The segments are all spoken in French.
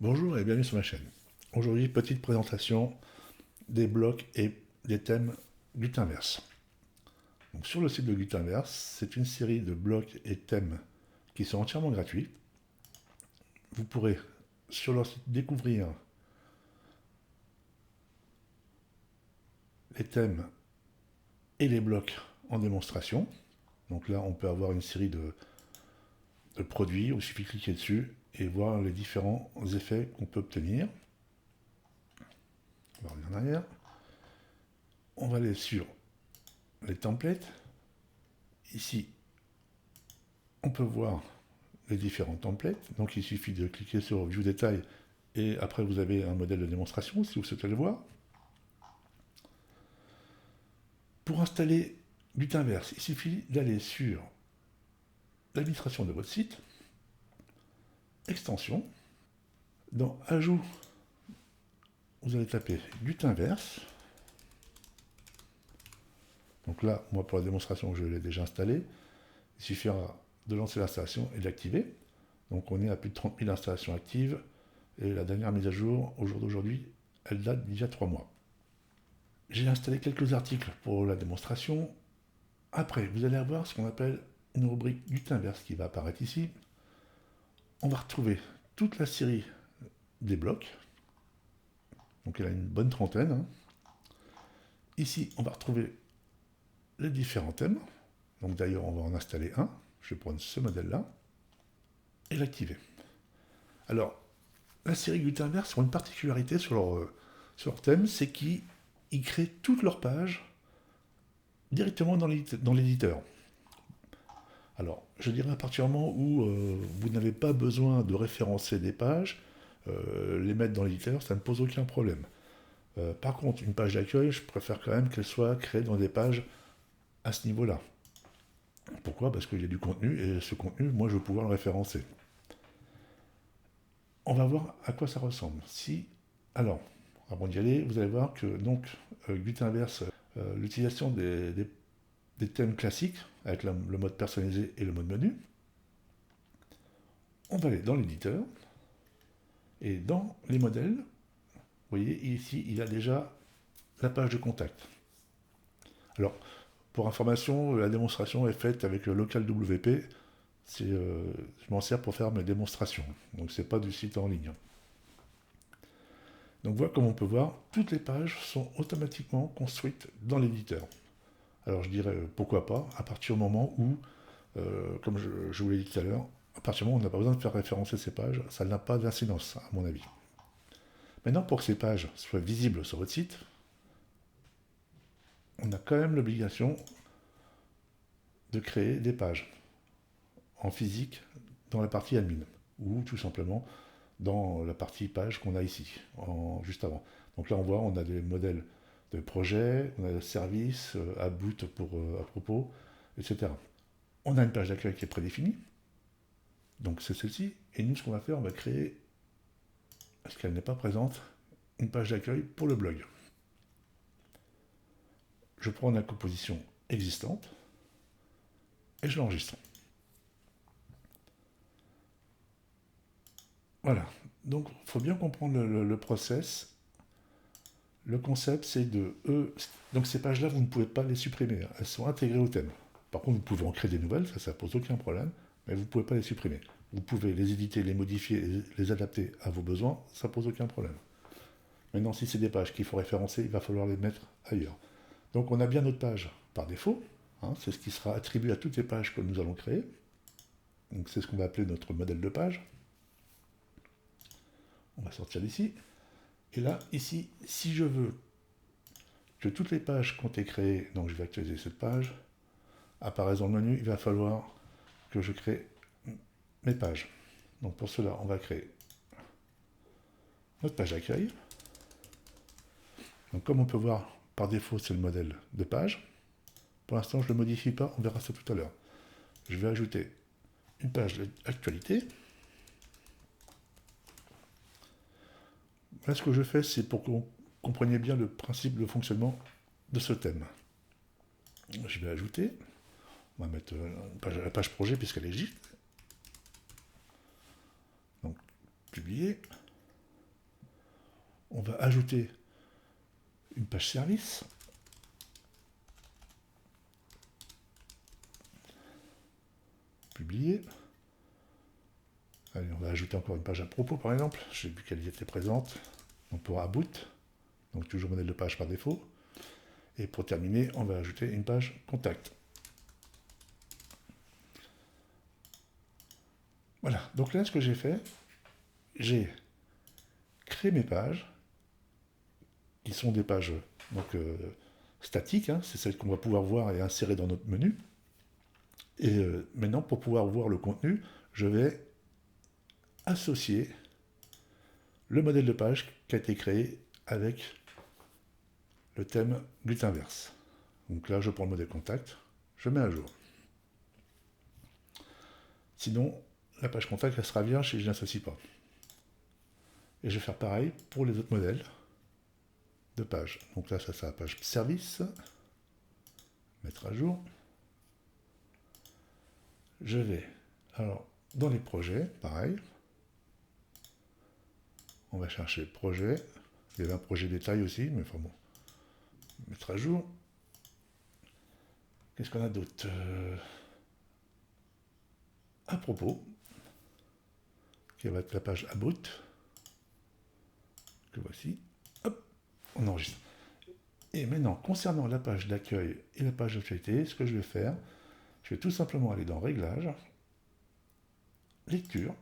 Bonjour et bienvenue sur ma chaîne. Aujourd'hui, petite présentation des blocs et des thèmes Gutenverse. Donc, sur le site de Gutenverse, c'est une série de blocs et thèmes qui sont entièrement gratuits. Vous pourrez sur leur site découvrir les thèmes et les blocs en démonstration. Donc là, on peut avoir une série de produits, il suffit de cliquer dessus et voir les différents effets qu'on peut obtenir. On va revenir en arrière. On va aller sur les templates. Ici, on peut voir les différents templates. Donc il suffit de cliquer sur View Détail et après vous avez un modèle de démonstration si vous souhaitez le voir. Pour installer Gutenverse, il suffit d'aller sur l'administration de votre site, extension, dans Ajout, vous allez taper Gutenverse. Donc là, moi pour la démonstration, je l'ai déjà installé. Il suffira de lancer l'installation et d'activer. Donc on est à plus de 30 000 installations actives. Et la dernière mise à jour, au jour d'aujourd'hui, elle date d'il y a 3 mois. J'ai installé quelques articles pour la démonstration. Après, vous allez avoir ce qu'on appelle une rubrique Gutenverse qui va apparaître ici. On va retrouver toute la série des blocs. Donc il y en a une bonne trentaine. Hein. Ici, on va retrouver les différents thèmes. Donc d'ailleurs, on va en installer un. Je vais prendre ce modèle-là et l'activer. Alors, la série Gutenverse a une particularité sur leur thème, c'est qu'ils créent toutes leurs pages directement dans l'éditeur. Alors, je dirais à partir du moment où vous n'avez pas besoin de référencer des pages, les mettre dans l'éditeur, ça ne pose aucun problème. Par contre, une page d'accueil, je préfère quand même qu'elle soit créée dans des pages à ce niveau-là. Pourquoi? Parce qu'il y a du contenu, et ce contenu, moi, je veux pouvoir le référencer. On va voir à quoi ça ressemble. Alors, avant d'y aller, vous allez voir que donc Gutenverse, l'utilisation des thèmes classiques, avec le mode personnalisé et le mode menu. On va aller dans l'éditeur, et dans les modèles, vous voyez, ici, il y a déjà la page de contact. Alors, pour information, la démonstration est faite avec le local WP. Je m'en sers pour faire mes démonstrations. Donc, ce n'est pas du site en ligne. Donc, voilà, comme on peut voir, toutes les pages sont automatiquement construites dans l'éditeur. Alors, je dirais pourquoi pas, à partir du moment où, comme je vous l'ai dit tout à l'heure, à partir du moment où on n'a pas besoin de faire référencer ces pages, ça n'a pas d'incidence, à mon avis. Maintenant, pour que ces pages soient visibles sur votre site, on a quand même l'obligation de créer des pages en physique dans la partie admin, ou tout simplement dans la partie page qu'on a ici, juste avant. Donc là, on voit, on a des modèles de projets, on a des services, à boot à propos, etc. On a une page d'accueil qui est prédéfinie, donc c'est celle-ci, et nous, ce qu'on va faire, on va créer, parce qu'elle n'est pas présente, une page d'accueil pour le blog. Je prends la composition existante et je l'enregistre. Voilà, donc il faut bien comprendre le process. Le concept, c'est donc ces pages-là, vous ne pouvez pas les supprimer, hein. Elles sont intégrées au thème. Par contre, vous pouvez en créer des nouvelles, ça ne pose aucun problème, mais vous ne pouvez pas les supprimer. Vous pouvez les éditer, les modifier, les adapter à vos besoins, ça ne pose aucun problème. Maintenant, si c'est des pages qu'il faut référencer, il va falloir les mettre ailleurs. Donc on a bien notre page par défaut, hein, c'est ce qui sera attribué à toutes les pages que nous allons créer. Donc c'est ce qu'on va appeler notre modèle de page. On va sortir d'ici. Et là, ici, si je veux que toutes les pages qui ont été créées, donc je vais actualiser cette page, apparaissent dans le menu, il va falloir que je crée mes pages. Donc pour cela, on va créer notre page d'accueil. Donc comme on peut voir, par défaut, c'est le modèle de page. Pour l'instant, je ne le modifie pas, on verra ça tout à l'heure. Je vais ajouter une page d'actualité. Là, ce que je fais, c'est pour que vous compreniez bien le principe de fonctionnement de ce thème. Je vais ajouter, on va mettre la page projet puisqu'elle est GIF. Donc, publier. on va ajouter une page service. Publier. Allez, on va ajouter encore une page à propos, par exemple. J'ai vu qu'elle y était présente. On pourra about, donc toujours modèle de page par défaut. Et pour terminer, on va ajouter une page contact. Voilà, donc là, ce que j'ai fait, j'ai créé mes pages, qui sont des pages donc, statiques, hein, c'est celles qu'on va pouvoir voir et insérer dans notre menu. Et maintenant, pour pouvoir voir le contenu, je vais associer le modèle de page qui a été créé avec le thème Gutenverse. Donc là, je prends le modèle contact, je mets à jour. Sinon, la page contact, elle sera vierge si je n'associe pas. Et je vais faire pareil pour les autres modèles de page. Donc là, ça c'est la page service. Mettre à jour. Je vais, alors, dans les projets, pareil. On va chercher projet. Il y avait un projet détail aussi, mais enfin bon. Mettre à jour. Qu'est-ce qu'on a d'autre à propos, qui va être la page about, que voici. Hop, on enregistre. Et maintenant, concernant la page d'accueil et la page d'actualité, ce que je vais faire, je vais tout simplement aller dans Réglages, Lecture,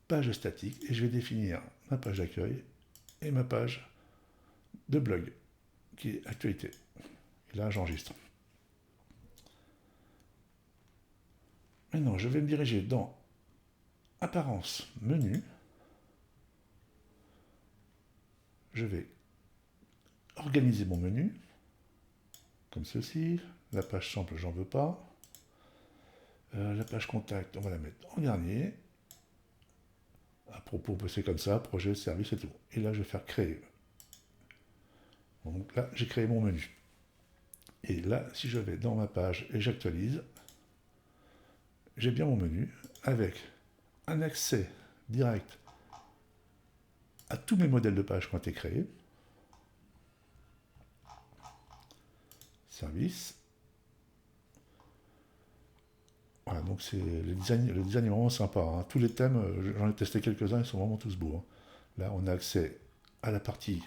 Page statique, et je vais définir ma page d'accueil et ma page de blog, qui est Actualité. Et là, j'enregistre. Maintenant, je vais me diriger dans Apparence, Menu. Je vais organiser mon menu, comme ceci. La page simple, j'en veux pas. La page contact, on va la mettre en dernier. À propos, c'est comme ça, projet, service et tout. Et là, je vais faire créer. Donc là, j'ai créé mon menu. Et là, si je vais dans ma page et j'actualise, j'ai bien mon menu avec un accès direct à tous mes modèles de page qui ont été créés. Service. Voilà, donc le design est vraiment sympa. Hein. Tous les thèmes, j'en ai testé quelques-uns, ils sont vraiment tous beaux. Hein. Là, on a accès à la partie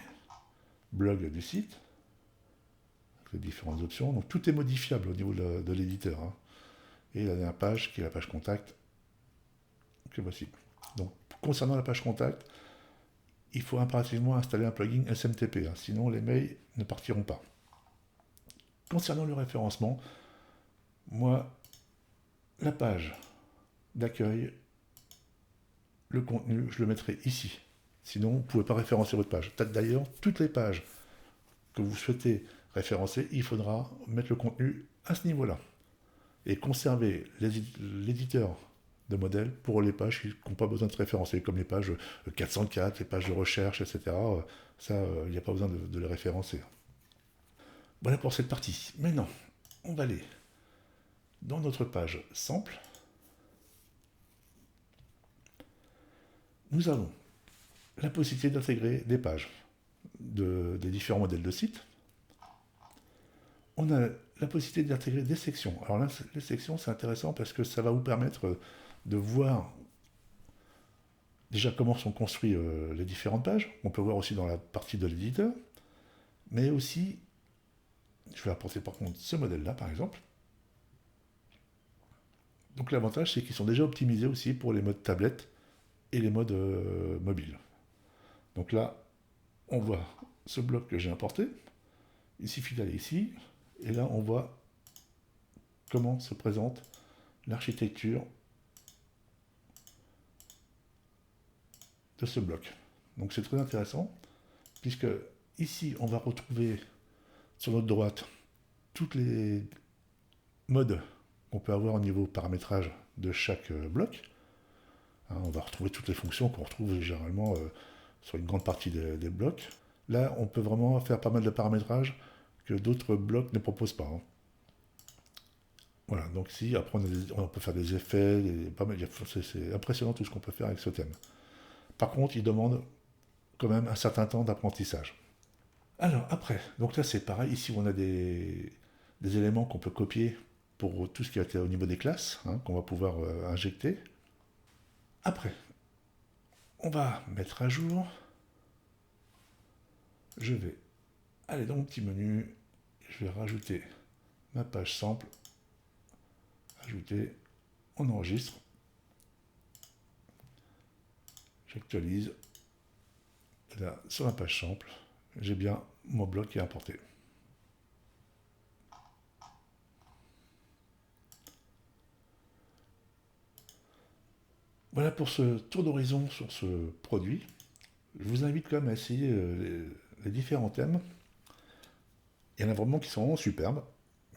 blog du site, avec les différentes options. Donc tout est modifiable au niveau de l'éditeur. Hein. Et la dernière page, qui est la page contact, que voici. Donc, concernant la page contact, il faut impérativement installer un plugin SMTP, hein, sinon les mails ne partiront pas. Concernant le référencement, moi, la page d'accueil, le contenu, je le mettrai ici. Sinon, vous ne pouvez pas référencer votre page. D'ailleurs, toutes les pages que vous souhaitez référencer, il faudra mettre le contenu à ce niveau-là. Et conserver l'éditeur de modèles pour les pages qui n'ont pas besoin de référencer, comme les pages 404, les pages de recherche, etc. Ça, il n'y a pas besoin de les référencer. Voilà pour cette partie. Maintenant, on va aller dans notre page sample. Nous avons la possibilité d'intégrer des pages des différents modèles de sites. On a la possibilité d'intégrer des sections. Alors là, les sections, c'est intéressant parce que ça va vous permettre de voir déjà comment sont construites les différentes pages. On peut voir aussi dans la partie de l'éditeur, mais aussi, je vais apporter par contre ce modèle-là, par exemple. Donc l'avantage, c'est qu'ils sont déjà optimisés aussi pour les modes tablette et les modes mobiles. Donc là, on voit ce bloc que j'ai importé. Il suffit d'aller ici, et là, on voit comment se présente l'architecture de ce bloc. Donc c'est très intéressant, puisque ici, on va retrouver sur notre droite toutes les modes qu'on peut avoir au niveau paramétrage de chaque bloc. Hein, on va retrouver toutes les fonctions qu'on retrouve généralement sur une grande partie des blocs. Là, on peut vraiment faire pas mal de paramétrage que d'autres blocs ne proposent pas. Hein. Voilà, donc ici, après on peut faire des effets, c'est impressionnant tout ce qu'on peut faire avec ce thème. Par contre, il demande quand même un certain temps d'apprentissage. Alors après, donc là c'est pareil, ici on a des éléments qu'on peut copier pour tout ce qui a été au niveau des classes, hein, qu'on va pouvoir injecter. Après, on va mettre à jour. Je vais aller dans mon petit menu, je vais rajouter ma page sample, ajouter, on enregistre, j'actualise, là sur la page sample, j'ai bien mon bloc qui est importé. Voilà pour ce tour d'horizon sur ce produit. Je vous invite quand même à essayer les différents thèmes. Il y en a vraiment qui sont vraiment superbes.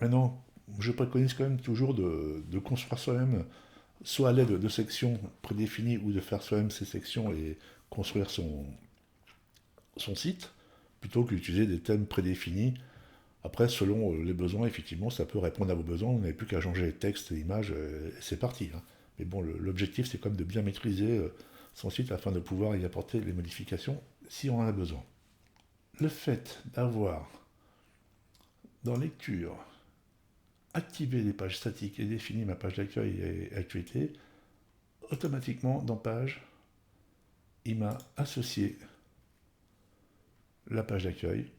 Maintenant, je préconise quand même toujours de construire soi-même, soit à l'aide de sections prédéfinies ou de faire soi-même ses sections et construire son site, plutôt que d'utiliser des thèmes prédéfinis. Après, selon les besoins, effectivement, ça peut répondre à vos besoins. Vous n'avez plus qu'à changer les textes et images et c'est parti, hein. Mais bon, l'objectif, c'est quand même de bien maîtriser son site afin de pouvoir y apporter les modifications si on en a besoin. Le fait d'avoir dans lecture activé les pages statiques et défini ma page d'accueil et actualité, automatiquement dans page, il m'a associé la page d'accueil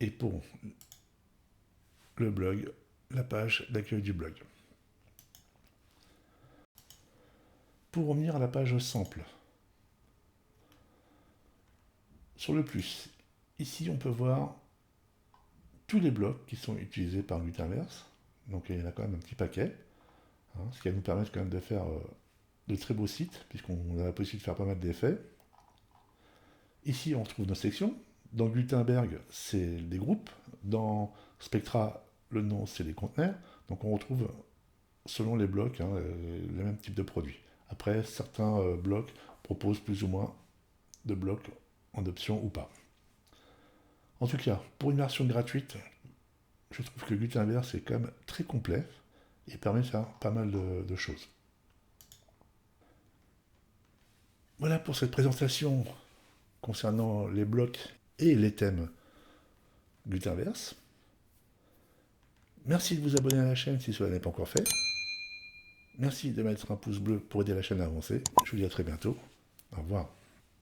et pour le blog, la page d'accueil du blog. Pour revenir à la page sample, sur le plus, ici on peut voir tous les blocs qui sont utilisés par Gutenberg. Donc il y en a quand même un petit paquet, hein, ce qui va nous permettre quand même de faire de très beaux sites, puisqu'on a la possibilité de faire pas mal d'effets. Ici on retrouve nos sections. Dans Gutenberg, c'est des groupes. Dans Spectra, le nom c'est les conteneurs. Donc on retrouve, selon les blocs, hein, les mêmes types de produits. Après, certains blocs proposent plus ou moins de blocs en option ou pas. En tout cas, pour une version gratuite, je trouve que Gutenberg c'est quand même très complet et permet de faire pas mal de choses. Voilà pour cette présentation concernant les blocs et les thèmes Gutenberg. Merci de vous abonner à la chaîne si cela n'est pas encore fait. Merci de mettre un pouce bleu pour aider la chaîne à avancer. Je vous dis à très bientôt. Au revoir.